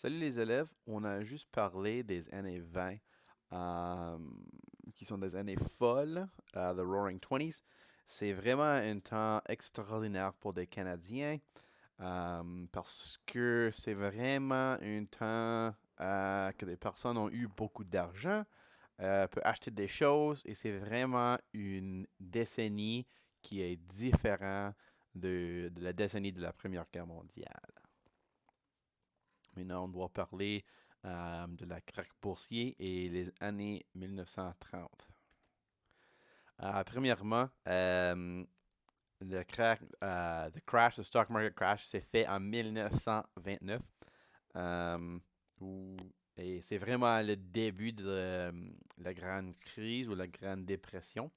Salut les élèves, on a juste parlé des années 20, euh, qui sont des années folles, The Roaring Twenties. C'est vraiment un temps extraordinaire pour des Canadiens, parce que c'est vraiment un temps que des personnes ont eu beaucoup d'argent, peuvent acheter des choses, et c'est vraiment une décennie qui est différente de la décennie de la Première Guerre mondiale. Maintenant, on doit parler de la craque boursier et les années 1930. Premièrement, the crash, the stock market crash, s'est fait en 1929. euh, où- et c'est vraiment le début de la grande crise ou la grande dépression.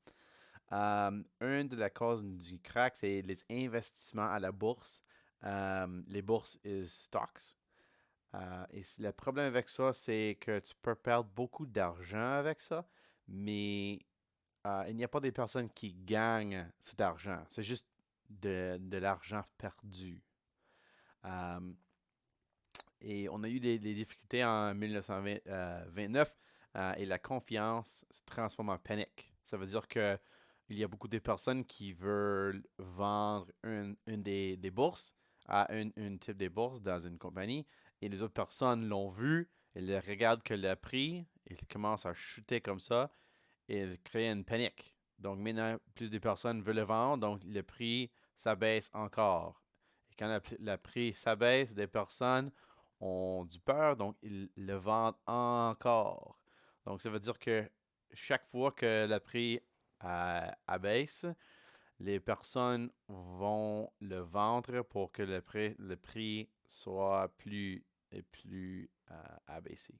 Une de la causes du crack, c'est les investissements à la bourse. Les bourses is stocks. Le problème avec ça, c'est que tu peux perdre beaucoup d'argent avec ça, mais il n'y a pas des personnes qui gagnent cet argent. C'est juste de l'argent perdu. Euh, et on a eu des difficultés en 1929, et la confiance se transforme en panique. Ça veut dire que il y a beaucoup de personnes qui veulent vendre une des bourses à une type de bourse dans une compagnie, et les autres personnes l'ont vu, elles regardent que le prix, il commence à chuter comme ça, et il crée une panique. Donc maintenant, plus de personnes veulent le vendre, donc le prix s'abaisse encore. Et quand le prix s'abaisse, des personnes ont du peur, donc ils le vendent encore. Donc ça veut dire que chaque fois que le prix abaisse, les personnes vont le vendre pour que le prix soit plus et plus abaissé.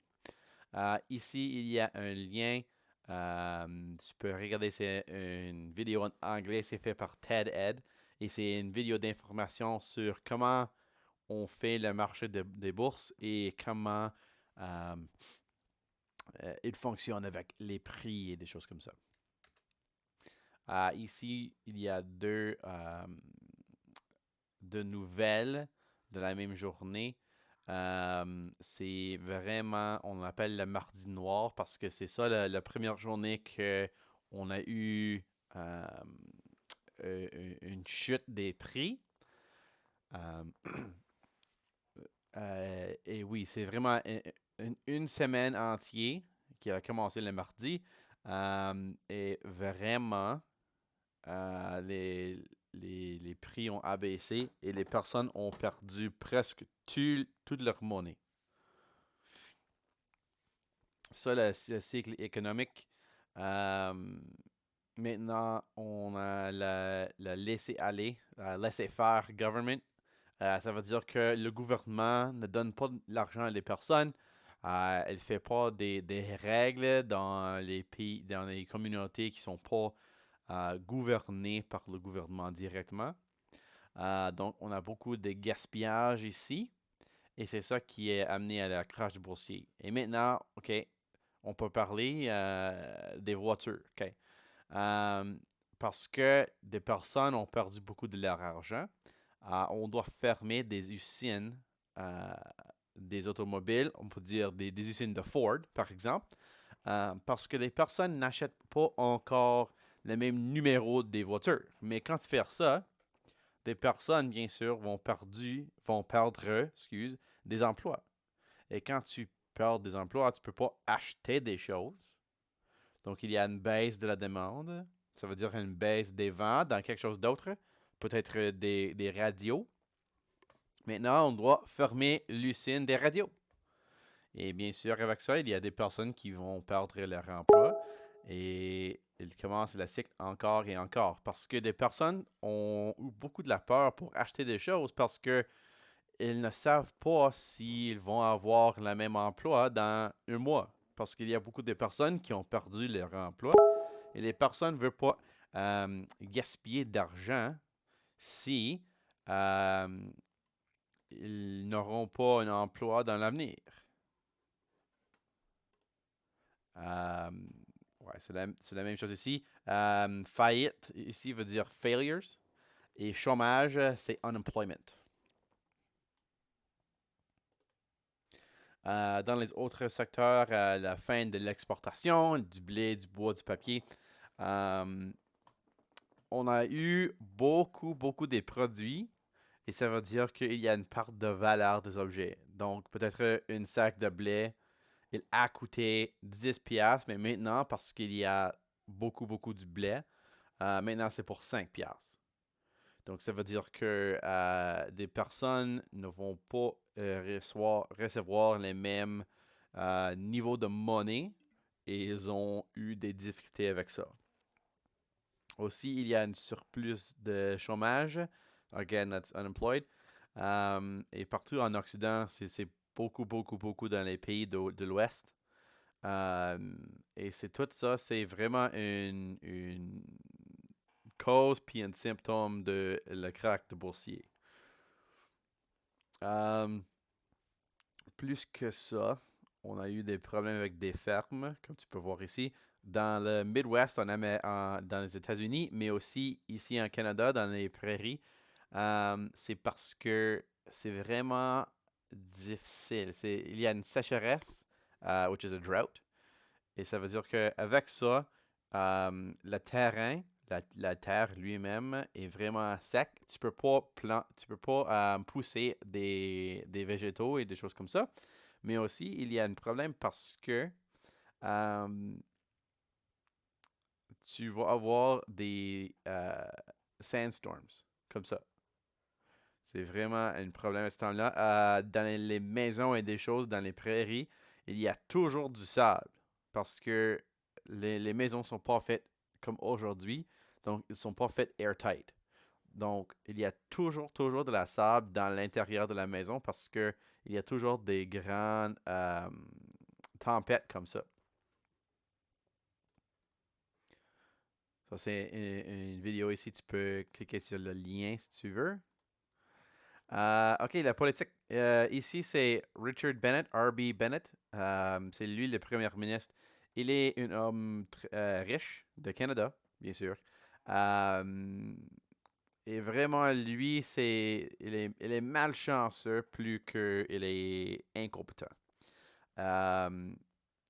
Ici, il y a un lien. Tu peux regarder, c'est une vidéo en anglais, c'est fait par TED-Ed. Et c'est une vidéo d'information sur comment on fait le marché des bourses et comment euh, il fonctionne avec les prix et des choses comme ça. Ici, il y a deux nouvelles de la même journée. C'est vraiment, on l'appelle le mardi noir parce que c'est ça la première journée que on a eu euh, une chute des prix. Euh, et oui, c'est vraiment une semaine entière qui a commencé le mardi. Et vraiment, les prix ont abaissé et les personnes ont perdu presque toute leur monnaie. Ça, le cycle économique. Euh, Maintenant, on a la laisser-aller, la laisser-faire government. Ça veut dire que le gouvernement ne donne pas de l'argent à les personnes. Elle ne fait pas des règles dans les pays, dans les communautés qui ne sont pas gouvernées par le gouvernement directement. Donc, on a beaucoup de gaspillage ici. Et c'est ça qui est amené à la crash boursier. Et maintenant, OK, on peut parler des voitures. OK. Euh, Parce que des personnes ont perdu beaucoup de leur argent, on doit fermer des usines, euh, des automobiles, on peut dire des usines de Ford, par exemple, parce que les personnes n'achètent pas encore le même numéro des voitures. Mais quand tu fais ça, des personnes, bien sûr, vont perdre, des emplois. Et quand tu perds des emplois, tu ne peux pas acheter des choses. Donc, il y a une baisse de la demande. Ça veut dire une baisse des ventes dans quelque chose d'autre. Peut-être des radios. Maintenant, on doit fermer l'usine des radios. Et bien sûr, avec ça, il y a des personnes qui vont perdre leur emploi. Et il commence le cycle encore et encore. Parce que des personnes ont eu beaucoup de la peur pour acheter des choses parce que ils ne savent pas s'ils vont avoir le même emploi dans un mois. Parce qu'il y a beaucoup de personnes qui ont perdu leur emploi et les personnes ne veulent pas gaspiller d'argent si euh, ils n'auront pas un emploi dans l'avenir. Euh, ouais, c'est la même chose ici. Faillite, ici, veut dire failures. Et chômage, c'est unemployment. Dans les autres secteurs, la fin de l'exportation, du blé, du bois, du papier, euh, on a eu beaucoup des produits et ça veut dire qu'il y a une part de valeur des objets. Donc, peut-être une sac de blé, il a coûté 10 piastres, mais maintenant, parce qu'il y a beaucoup du blé, maintenant c'est pour 5 piastres. Donc, ça veut dire que des personnes ne vont pas recevoir les mêmes niveaux de monnaie et ils ont eu des difficultés avec ça. Aussi, il y a un surplus de chômage. Again, that's unemployed. Et partout en Occident, c'est beaucoup dans les pays de l'Ouest. Euh, et c'est tout ça, c'est vraiment une cause puis un symptôme de le crack de boursier. Euh, Plus que ça, on a eu des problèmes avec des fermes, comme tu peux voir ici, dans le Midwest, dans les États-Unis, mais aussi ici en Canada, dans les prairies. C'est parce que c'est vraiment difficile. Il y a une sécheresse, which is a drought, et ça veut dire qu'avec ça, le terrain, la terre lui-même est vraiment sec. Tu peux pas pousser des végétaux et des choses comme ça. Mais aussi, il y a un problème parce que euh, tu vas avoir des sandstorms comme ça. C'est vraiment un problème à ce temps-là. Dans les maisons et des choses, dans les prairies, il y a toujours du sable parce que les maisons sont pas faites comme aujourd'hui, donc ils sont pas faites airtight. Donc, il y a toujours de la sable dans l'intérieur de la maison parce que il y a toujours des grandes tempêtes comme ça. Ça, c'est une vidéo ici. Tu peux cliquer sur le lien si tu veux. OK, la politique. Ici, c'est Richard Bennett, R.B. Bennett. C'est lui le premier ministre. Il est un homme riche de Canada, bien sûr. Euh, et vraiment, lui, il est malchanceux plus qu'il est incompétent. Euh,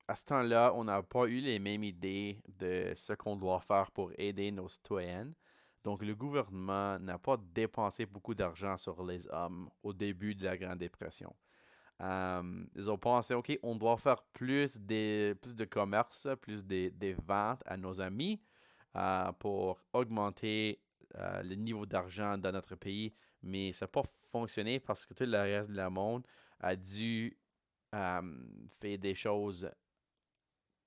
à ce temps-là, on n'a pas eu les mêmes idées de ce qu'on doit faire pour aider nos citoyennes. Donc, le gouvernement n'a pas dépensé beaucoup d'argent sur les hommes au début de la Grande Dépression. Ils ont pensé, OK, on doit faire plus de commerce, des ventes à nos amis pour augmenter le niveau d'argent dans notre pays. Mais ça n'a pas fonctionné parce que tout le reste du monde a dû faire des choses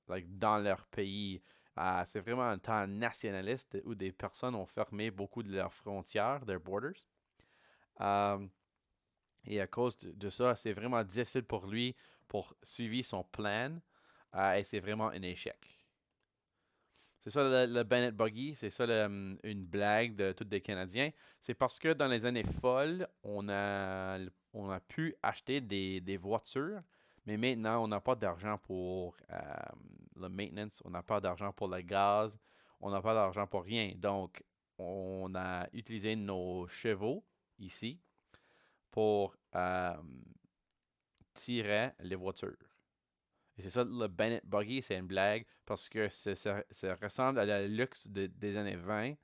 dans leur pays. C'est vraiment un temps nationaliste où des personnes ont fermé beaucoup de leurs frontières, their borders. Euh, et à cause de ça, c'est vraiment difficile pour lui pour suivre son plan. Et c'est vraiment un échec. C'est ça le Bennett Buggy, c'est ça une blague de tous les Canadiens. C'est parce que dans les années folles, on a pu acheter des voitures, mais maintenant, on n'a pas d'argent pour le maintenance, on n'a pas d'argent pour le gaz, on n'a pas d'argent pour rien. Donc, on a utilisé nos chevaux ici pour tirer les voitures. Et c'est ça, le Bennett Buggy, c'est une blague parce que ça ressemble à la luxe des années 20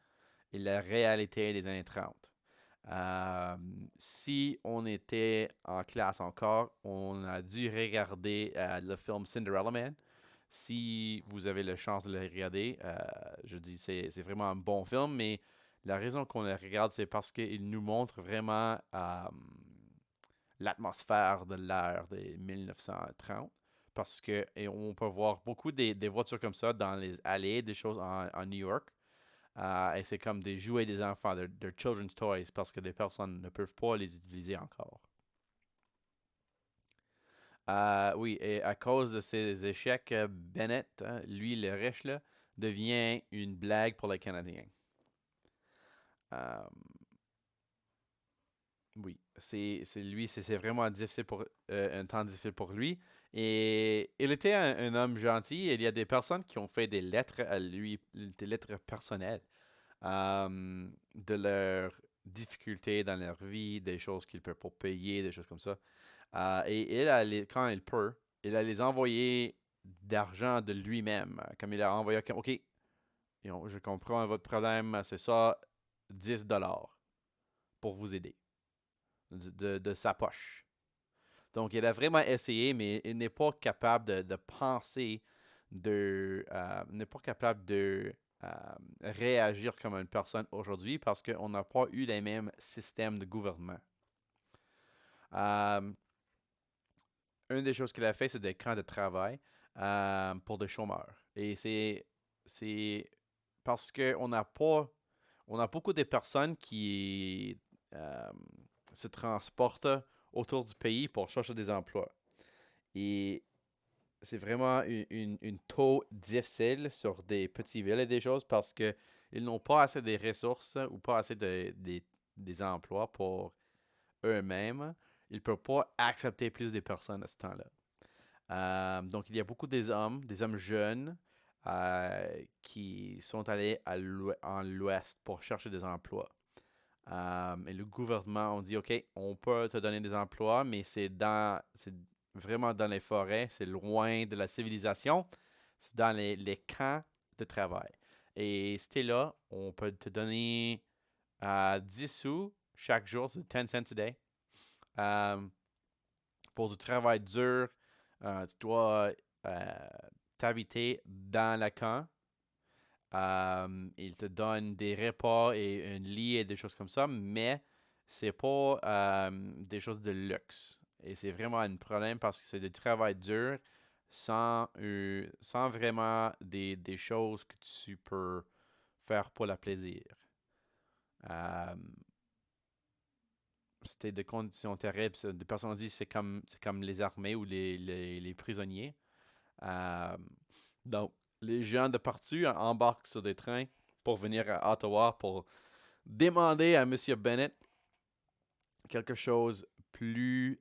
et la réalité des années 30. Si on était en classe encore, on a dû regarder le film Cinderella Man. Si vous avez la chance de le regarder, je dis c'est vraiment un bon film, mais la raison qu'on le regarde, c'est parce qu'il nous montre vraiment l'atmosphère de l'ère des 1930 parce que et on peut voir beaucoup des voitures comme ça dans les allées, des choses en New York. Et c'est comme des jouets des enfants, de children's toys, parce que les personnes ne peuvent pas les utiliser encore. Oui, et à cause de ces échecs, Bennett, hein, lui, le riche, là, devient une blague pour les Canadiens. Euh, Oui, c'est lui, c'est vraiment difficile un temps difficile pour lui. Et il était un homme gentil. Et il y a des personnes qui ont fait des lettres à lui, des lettres personnelles de leurs difficultés dans leur vie, des choses qu'ils ne peuvent pas payer, des choses comme ça. Et quand il peut, il a les envoyé d'argent de lui-même. Comme il a envoyé, OK, je comprends votre problème, c'est ça, 10 dollars pour vous aider de sa poche. Donc, il a vraiment essayé, mais il n'est pas capable de penser, n'est pas capable de euh, réagir comme une personne aujourd'hui parce qu'on n'a pas eu les mêmes systèmes de gouvernement. Euh, une des choses qu'il a fait, c'est des camps de travail pour des chômeurs. Et c'est parce on a beaucoup de personnes qui euh, se transportent autour du pays pour chercher des emplois. Et c'est vraiment une taux difficile sur des petites villes et des choses parce que ils n'ont pas assez de ressources ou pas assez des emplois pour eux-mêmes. Ils ne peuvent pas accepter plus de personnes à ce temps-là. Donc, il y a beaucoup des hommes jeunes qui sont allés en l'ouest pour chercher des emplois. Et le gouvernement, on dit, OK, on peut te donner des emplois, mais c'est vraiment dans les forêts, c'est loin de la civilisation, c'est dans les camps de travail. Et c'était là, on peut te donner 10 sous chaque jour, c'est 10 cents a day. Euh, pour du travail dur, tu dois euh, t'habiter dans le camp. Il te donne des repas et un lit et des choses comme ça, mais c'est pas des choses de luxe. Et c'est vraiment un problème parce que c'est du travail dur sans vraiment des choses que tu peux faire pour le plaisir. Euh, C'était des conditions terribles. Des personnes disent que c'est comme les armées ou les prisonniers. Euh, donc, les gens de partout embarquent sur des trains pour venir à Ottawa pour demander à M. Bennett quelque chose plus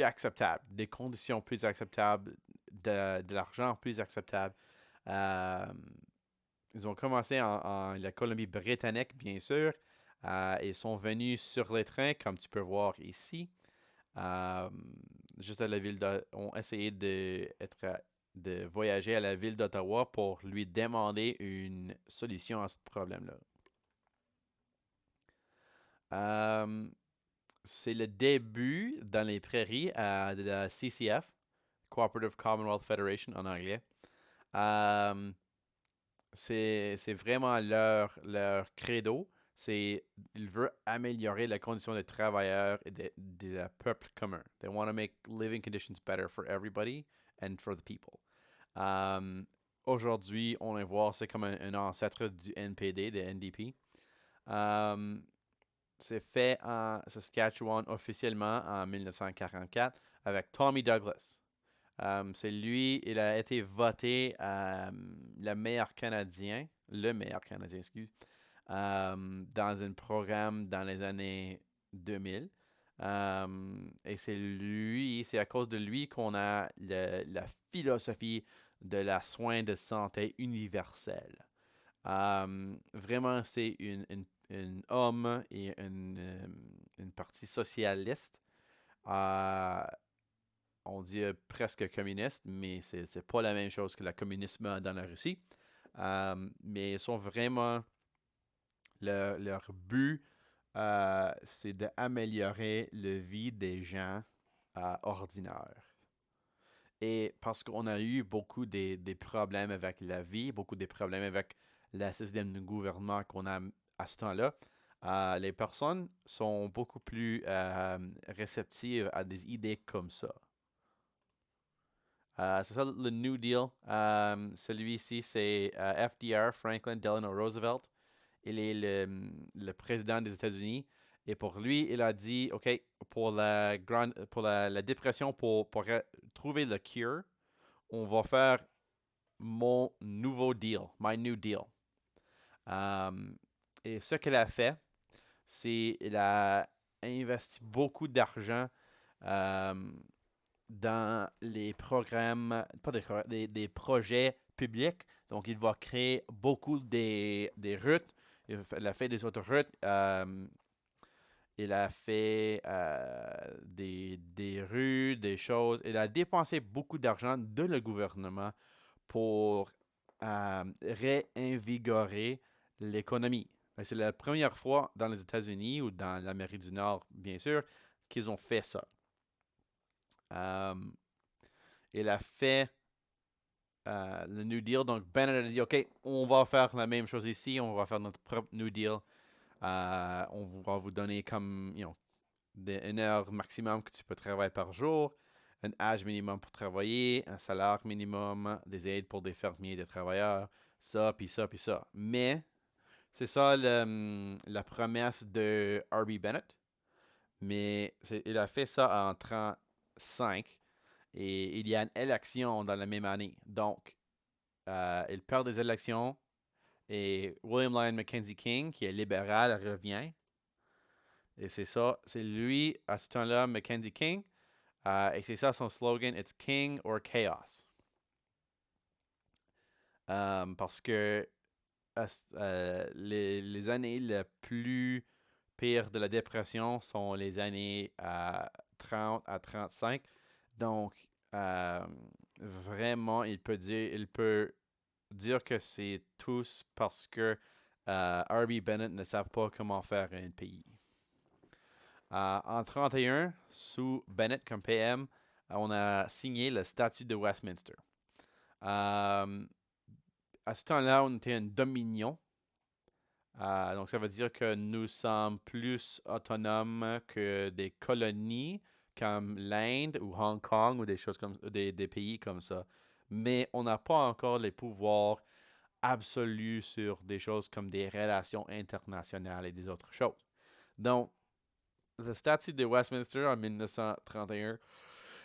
acceptable, des conditions plus acceptables, de l'argent plus acceptable. Euh, Ils ont commencé en la Colombie-Britannique, bien sûr. Ils sont venus sur les trains, comme tu peux voir ici. Euh, Juste à la ville ont essayé de voyager à la ville d'Ottawa pour lui demander une solution à ce problème-là. Euh, c'est le début dans les prairies de la CCF, Cooperative Commonwealth Federation en anglais. Euh, c'est vraiment leur credo. Ils veulent améliorer la condition des travailleurs et de la peuple commun. They want to make living conditions better for everybody and for the people. Um, Aujourd'hui, on va voir, c'est comme un ancêtre du NPD, de NDP. Um, c'est fait en Saskatchewan officiellement en 1944 avec Tommy Douglas. C'est lui, il a été voté le meilleur Canadien, excuse, dans un programme dans les années 2000. Et c'est à cause de lui qu'on a la philosophie de la soin de santé universelle. Vraiment, c'est un homme et une partie socialiste. Euh, on dit presque communiste, mais c'est pas la même chose que le communisme dans la Russie. Mais ils sont vraiment leur but, c'est d'améliorer la vie des gens ordinaires. Et parce qu'on a eu beaucoup des problèmes avec la vie, beaucoup de problèmes avec le système de gouvernement qu'on a à ce temps-là, les personnes sont beaucoup plus réceptives à des idées comme ça. C'est ça le New Deal. Celui-ci, c'est FDR, Franklin Delano Roosevelt. Il est le président des États-Unis. Et pour lui, il a dit, OK, pour la dépression, pour trouver le cure, on va faire mon nouveau deal, my new deal. Et ce qu'il a fait, c'est qu'il a investi beaucoup d'argent euh, dans les programmes, pas des projets publics. Donc, il va créer beaucoup des routes. Il a fait des autoroutes. Il a fait des rues, des choses. Il a dépensé beaucoup d'argent de le gouvernement pour réinvigorer l'économie. C'est la première fois dans les États-Unis ou dans l'Amérique du Nord, bien sûr, qu'ils ont fait ça. Euh, il a fait le New Deal. Donc, Bennett a dit, OK, on va faire la même chose ici. On va faire notre propre New Deal. On va vous donner comme, une heure maximum que tu peux travailler par jour, un âge minimum pour travailler, un salaire minimum, des aides pour des fermiers et des travailleurs, ça, puis ça, puis ça. Mais, c'est ça la promesse de R.B. Bennett. Mais il a fait ça en 35 et il y a une élection dans la même année. Donc, il perd des élections et William Lyon Mackenzie King, qui est libéral, revient. Et c'est ça, c'est lui, à ce temps-là, Mackenzie King. Et c'est ça son slogan, It's King or Chaos. Parce que les années les plus pires de la dépression sont les années 30 à 35. Donc, vraiment, il peut dire que c'est tous parce que R.B. Bennett ne savent pas comment faire un pays. En 31, sous Bennett comme PM, on a signé le statut de Westminster. À ce temps-là, on était une dominion. Donc, ça veut dire que nous sommes plus autonomes que des colonies comme l'Inde ou Hong Kong ou des choses comme des pays comme ça. Mais on n'a pas encore les pouvoirs absolus sur des choses comme des relations internationales et des autres choses. Donc, le statut de Westminster en 1931,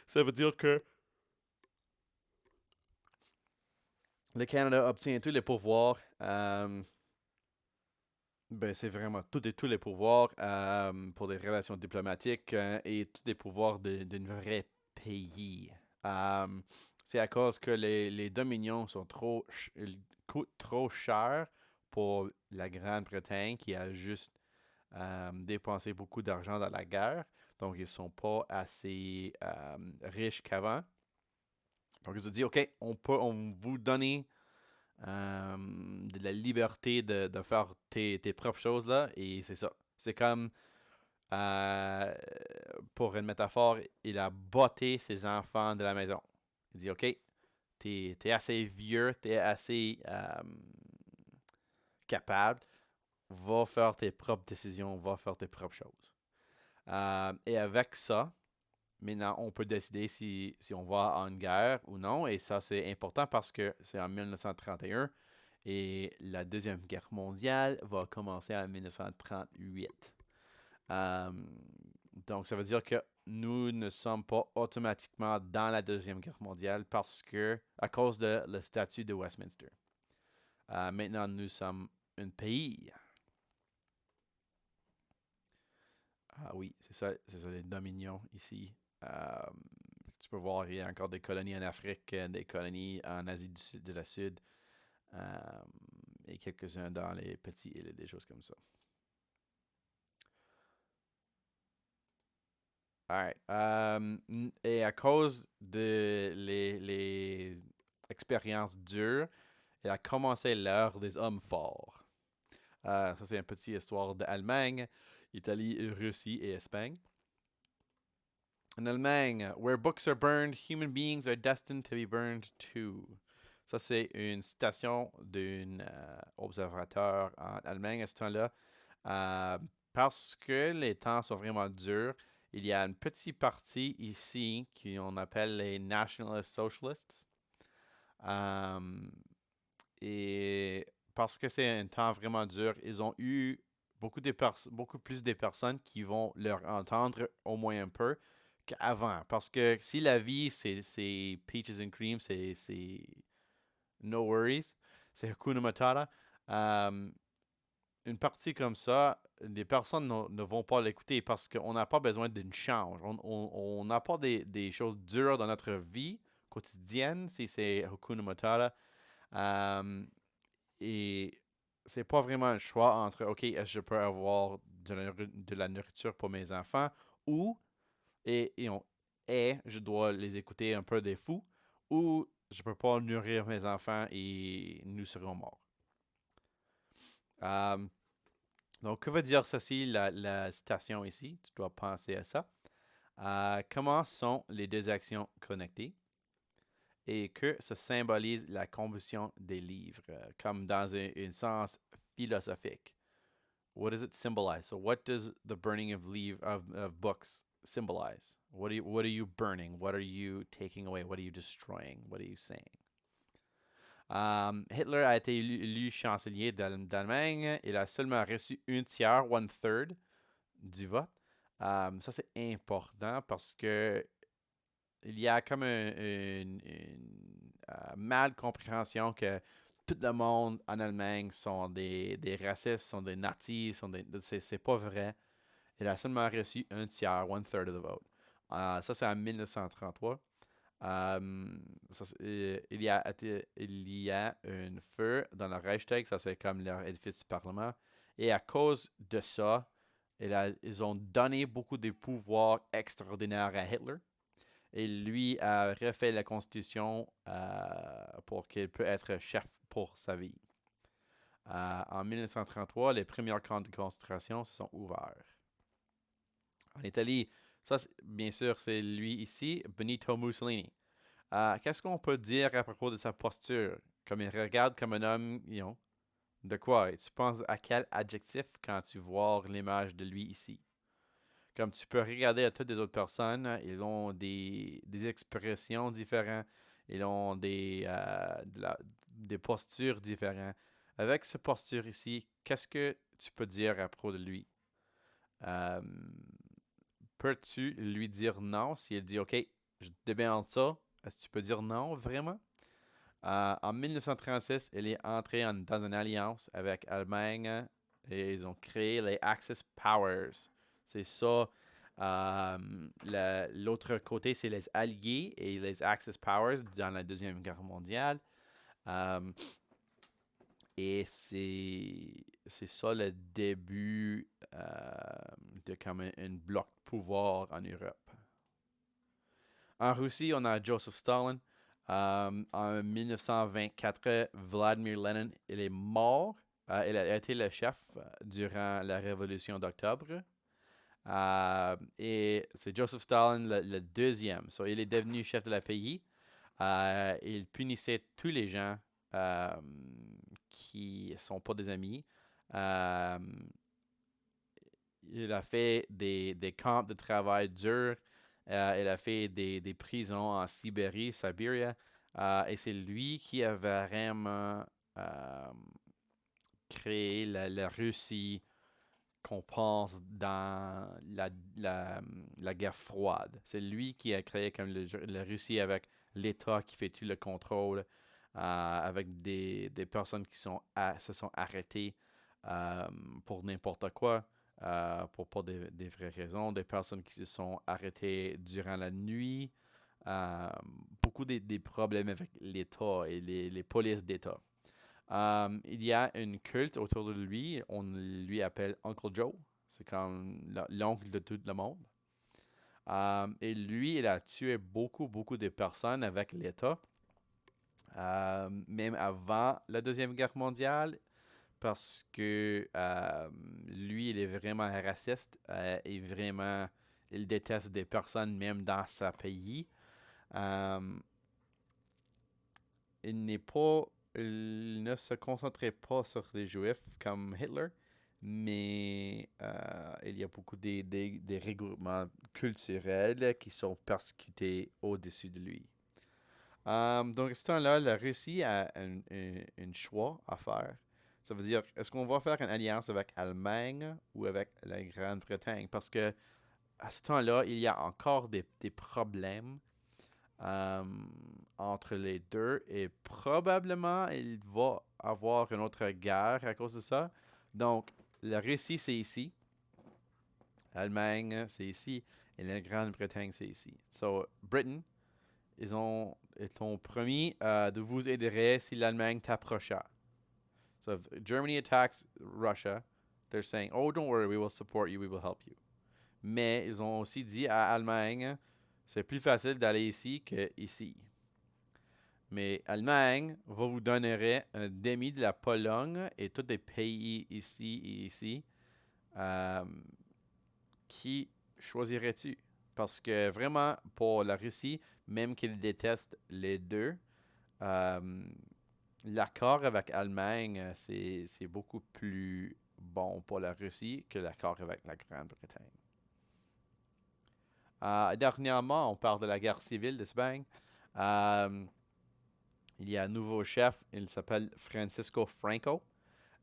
ça veut dire que le Canada obtient tous les pouvoirs. C'est vraiment tous les pouvoirs pour des relations diplomatiques et tous les pouvoirs d'un vrai pays. Euh, c'est à cause que les dominions coûtent trop cher pour la Grande-Bretagne qui a juste dépensé beaucoup d'argent dans la guerre. Donc, ils ne sont pas assez riches qu'avant. Donc, ils ont dit, OK, on vous donner de la liberté de faire tes propres choses là. Et c'est ça. C'est comme, euh, pour une métaphore, il a botté ses enfants de la maison. Il dit, OK, t'es assez vieux, t'es assez capable, va faire tes propres décisions, va faire tes propres choses. Et avec ça, maintenant, on peut décider si on va en guerre ou non. Et ça, c'est important parce que c'est en 1931 et la Deuxième Guerre mondiale va commencer en 1938. Euh, donc, ça veut dire que nous ne sommes pas automatiquement dans la Deuxième Guerre mondiale à cause de le statut de Westminster. Maintenant, nous sommes un pays. Ah oui, c'est ça, les dominions ici. Euh, Tu peux voir, il y a encore des colonies en Afrique, des colonies en Asie du Sud, de la Sud, euh, et quelques-uns dans les petits îles, des choses comme ça. Alright. Et à cause de les expériences dures, il a commencé l'ère des hommes forts. Ça, c'est une petite histoire d'Allemagne, Italie, Russie et Espagne. En Allemagne, where books are burned, human beings are destined to be burned too. Ça, c'est une citation d'un observateur en Allemagne à ce temps-là. Parce que les temps sont vraiment durs, il y a une petite partie ici qu'on appelle les Nationalist Socialists. Euh, et parce que c'est un temps vraiment dur, ils ont eu beaucoup plus de personnes qui vont leur entendre au moins un peu qu'avant. Parce que si la vie, c'est peaches and cream, c'est no worries, c'est Hakuna Matata, euh, une partie comme ça, les personnes ne vont pas l'écouter parce qu'on n'a pas besoin d'une change. On n'a pas des choses dures dans notre vie quotidienne si c'est Hakuna Matata. Euh, et c'est pas vraiment un choix entre, OK, est-ce que je peux avoir de la nourriture pour mes enfants, ou et je dois les écouter un peu des fous, ou je peux pas nourrir mes enfants et nous serons morts. Euh, donc, que veut dire ceci, la citation ici? Tu dois penser à ça. Comment sont les deux actions connectées? Et que ça symbolise la combustion des livres, comme dans un sens philosophique. What does it symbolize? So, what does the burning of books symbolize? What are you burning? What are you taking away? What are you destroying? What are you saying? Hitler a été élu chancelier d'Allemagne. Il a seulement reçu un tiers, one third du vote. Ça, c'est important parce que il y a comme une mal compréhension que tout le monde en Allemagne sont des racistes, sont des nazis, c'est pas vrai. Il a seulement reçu un tiers, one third of the vote. Ça, c'est en 1933. Il y a un feu dans le Reichstag, ça c'est comme leur édifice du Parlement. Et à cause de ça, ils ont donné beaucoup de pouvoirs extraordinaires à Hitler. Et lui a refait la Constitution pour qu'il puisse être chef pour sa vie. En 1933, les premiers camps de concentration se sont ouverts. En Italie, ça, bien sûr, c'est lui ici, Benito Mussolini. Qu'est-ce qu'on peut dire à propos de sa posture? Comme il regarde comme un homme, de quoi? Et tu penses à quel adjectif quand tu vois l'image de lui ici? Comme tu peux regarder à toutes les autres personnes, ils ont des expressions différentes, ils ont des postures différentes. Avec cette posture ici, qu'est-ce que tu peux dire à propos de lui? Euh, Peux-tu lui dire non si elle dit OK, je te demande ça? Est-ce que tu peux dire non vraiment? En 1936, il est entré dans une alliance avec l'Allemagne et ils ont créé les Axis Powers. C'est ça. L'autre côté, c'est les Alliés et les Axis Powers dans la Deuxième Guerre mondiale. Et c'est ça le début de comme un bloc de pouvoir en Europe. En Russie, on a Joseph Stalin. En 1924, Vladimir Lenin, il est mort. Il a été le chef durant la Révolution d'Octobre. Et c'est Joseph Stalin le deuxième. So, il est devenu chef de la pays. Il punissait tous les gens qui ne sont pas des amis. Il a fait des camps de travail durs. Il a fait des prisons en Sibérie. Et c'est lui qui a vraiment créé la Russie qu'on pense dans la guerre froide. C'est lui qui a créé comme la Russie avec l'État qui fait tout le contrôle, avec des personnes qui se sont arrêtées pour n'importe quoi, pour pas des vraies raisons, des personnes qui se sont arrêtées durant la nuit, beaucoup des problèmes avec l'État et les polices d'État. Il y a une culte autour de lui. On lui appelle Uncle Joe. C'est comme l'oncle de tout le monde. Et lui, il a tué beaucoup de personnes avec l'État. Même avant la Deuxième Guerre mondiale. Parce que lui, il est vraiment raciste. Et vraiment, il déteste des personnes même dans sa pays. Il ne se concentrait pas sur les Juifs comme Hitler, mais il y a beaucoup des regroupements culturels qui sont persécutés au-dessus de lui. Donc, à ce temps-là, la Russie a un choix à faire. Ça veut dire, est-ce qu'on va faire une alliance avec l'Allemagne ou avec la Grande-Bretagne? Parce que à ce temps-là, il y a encore des problèmes entre les deux et probablement il va avoir une autre guerre à cause de ça. Donc, la Russie, c'est ici. L'Allemagne, c'est ici. Et la Grande-Bretagne, c'est ici. So, Britain, ils t'ont promis de vous aider si l'Allemagne t'approcha. So, if Germany attacks Russia, they're saying, oh, don't worry, we will support you, we will help you. Mais ils ont aussi dit à Allemagne, c'est plus facile d'aller ici qu'ici. Mais Allemagne va vous donner un demi de la Pologne et tous les pays ici et ici. Qui choisirais-tu? Parce que vraiment, pour la Russie, même qu'ils détestent les deux, l'accord avec l'Allemagne, c'est beaucoup plus bon pour la Russie que l'accord avec la Grande-Bretagne. Dernièrement, on parle de la guerre civile d'Espagne. Il y a un nouveau chef, il s'appelle Francisco Franco.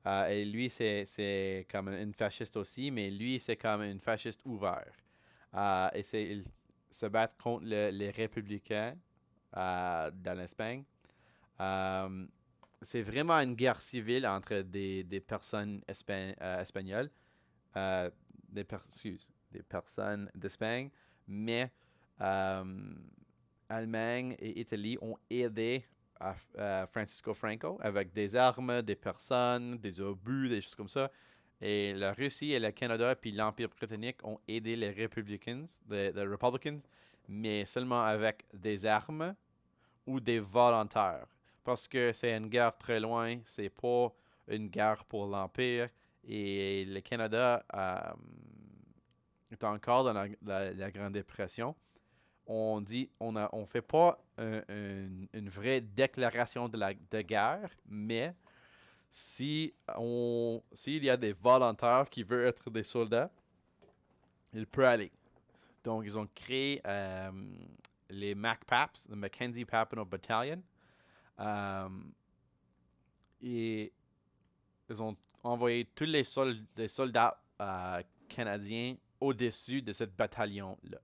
Et lui, c'est comme un fasciste aussi, mais lui, c'est comme un fasciste ouvert. Il se bat contre les républicains dans l'Espagne. C'est vraiment une guerre civile entre des personnes espagnoles, des personnes d'Espagne, mais Allemagne et Italie ont aidé à Francisco Franco avec des armes, des personnes, des obus, des choses comme ça. Et la Russie et le Canada puis l'Empire britannique ont aidé les Republicans, les Republicans, mais seulement avec des armes ou des volontaires. Parce que c'est une guerre très loin, c'est pas une guerre pour l'Empire. Et le Canada est encore dans la Grande Dépression. On dit, on fait pas une vraie déclaration de guerre, mais s'il y a des volontaires qui veulent être des soldats, ils peuvent aller. Donc, ils ont créé les MacPaps, le Mackenzie Papineau Battalion. Et ils ont envoyé tous les soldats canadiens au-dessus de cette bataillon-là.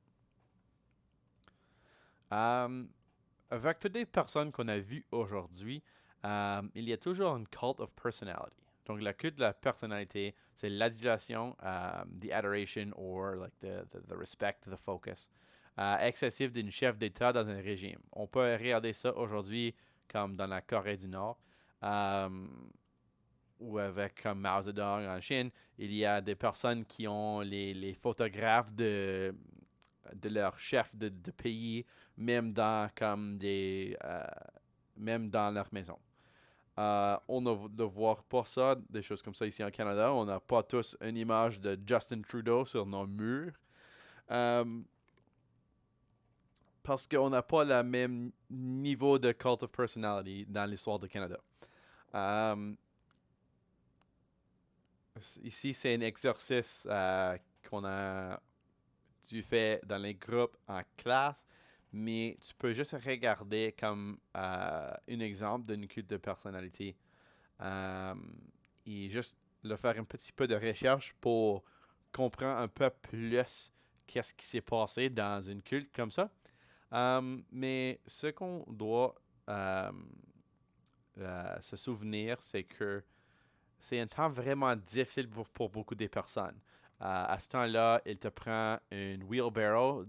Avec toutes les personnes qu'on a vues aujourd'hui, il y a toujours un cult of personality. Donc, le culte de la personnalité, c'est l'adulation, the adoration, or like the respect, the focus, excessif d'une chef d'État dans un régime. On peut regarder ça aujourd'hui comme dans la Corée du Nord, ou avec comme Mao Zedong en Chine. Il y a des personnes qui ont les photographes de leur chef de pays, même dans comme même dans leur maison. On ne voit pas ça, des choses comme ça ici en Canada. On n'a pas tous une image de Justin Trudeau sur nos murs. Parce qu'on n'a pas le même niveau de cult of personality dans l'histoire du Canada. Ici, c'est un exercice qu'on a dû faire dans les groupes en classe, mais tu peux juste regarder comme un exemple d'une culte de personnalité et juste le faire un petit peu de recherche pour comprendre un peu plus qu'est-ce qui s'est passé dans une culte comme ça. Mais ce qu'on doit se souvenir, c'est que c'est un temps vraiment difficile pour beaucoup de personnes. À ce temps-là, il te prend une wheelbarrow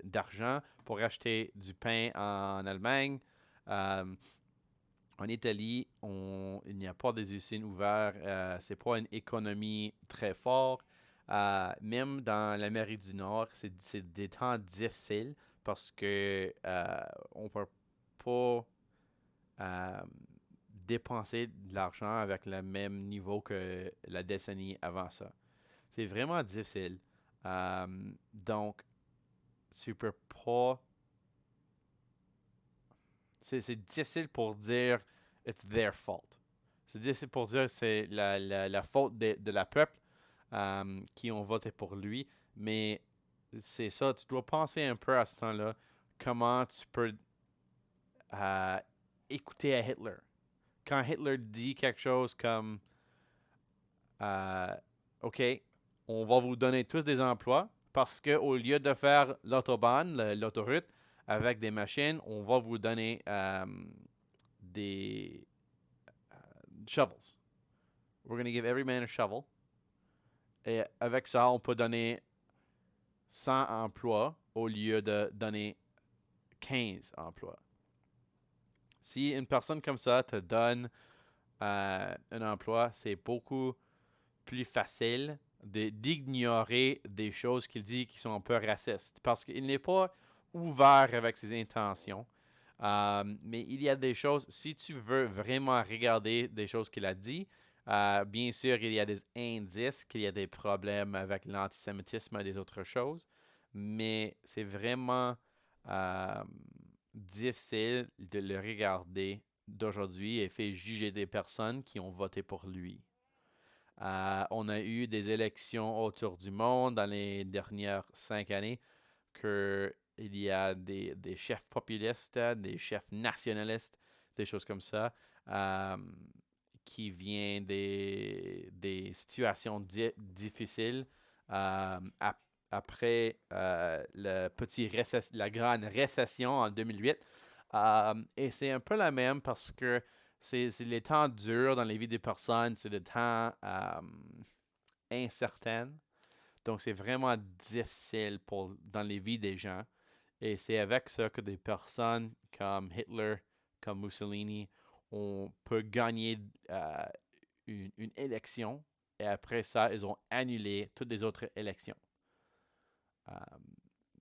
d'argent pour acheter du pain en Allemagne. En Italie, il n'y a pas des usines ouvertes. C'est pas une économie très forte. Même dans l'Amérique du Nord, c'est des temps difficiles parce que on peut pas dépenser de l'argent avec le même niveau que la décennie avant ça. C'est vraiment difficile. Donc, tu peux pas... C'est difficile pour dire it's their fault. C'est difficile pour dire que c'est la faute de la peuple qui ont voté pour lui. Mais c'est ça, tu dois penser un peu à ce temps-là comment tu peux écouter à Hitler. Quand Hitler dit quelque chose comme OK, on va vous donner tous des emplois parce que au lieu de faire l'autobahn, l'autoroute, avec des machines, on va vous donner des shovels. We're going to give every man a shovel. Et avec ça, on peut donner 100 emplois au lieu de donner 15 emplois. Si une personne comme ça te donne un emploi, c'est beaucoup plus facile d'ignorer des choses qu'il dit qui sont un peu racistes. Parce qu'il n'est pas ouvert avec ses intentions. Mais il y a des choses, si tu veux vraiment regarder des choses qu'il a dit, bien sûr, il y a des indices qu'il y a des problèmes avec l'antisémitisme et des autres choses, mais c'est vraiment euh, difficile de le regarder d'aujourd'hui et fait juger des personnes qui ont voté pour lui. On a eu des élections autour du monde dans les dernières 5 années que il y a des chefs populistes, des chefs nationalistes, des choses comme ça, euh, qui viennent des situations difficiles après la grande récession en 2008. Et c'est un peu la même parce que c'est les temps durs dans les vies des personnes, c'est des temps incertains. Donc, c'est vraiment difficile dans les vies des gens. Et c'est avec ça que des personnes comme Hitler, comme Mussolini, on peut gagner euh, une élection. Et après ça, ils ont annulé toutes les autres élections. Euh,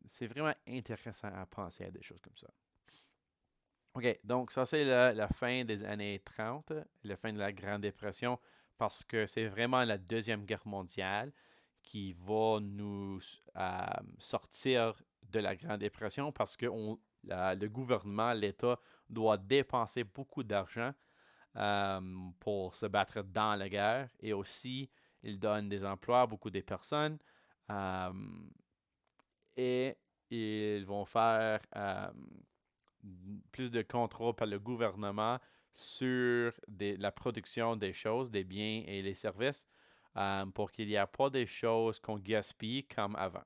c'est vraiment intéressant à penser à des choses comme ça. OK, donc ça c'est la fin des années 30, la fin de la Grande Dépression, parce que c'est vraiment la Deuxième Guerre mondiale qui va nous sortir de la Grande Dépression parce que le gouvernement, l'État, doit dépenser beaucoup d'argent pour se battre dans la guerre et aussi il donne des emplois à beaucoup de personnes euh, et ils vont faire plus de contrôle par le gouvernement sur la production des choses, des biens et les services pour qu'il n'y ait pas des choses qu'on gaspille comme avant.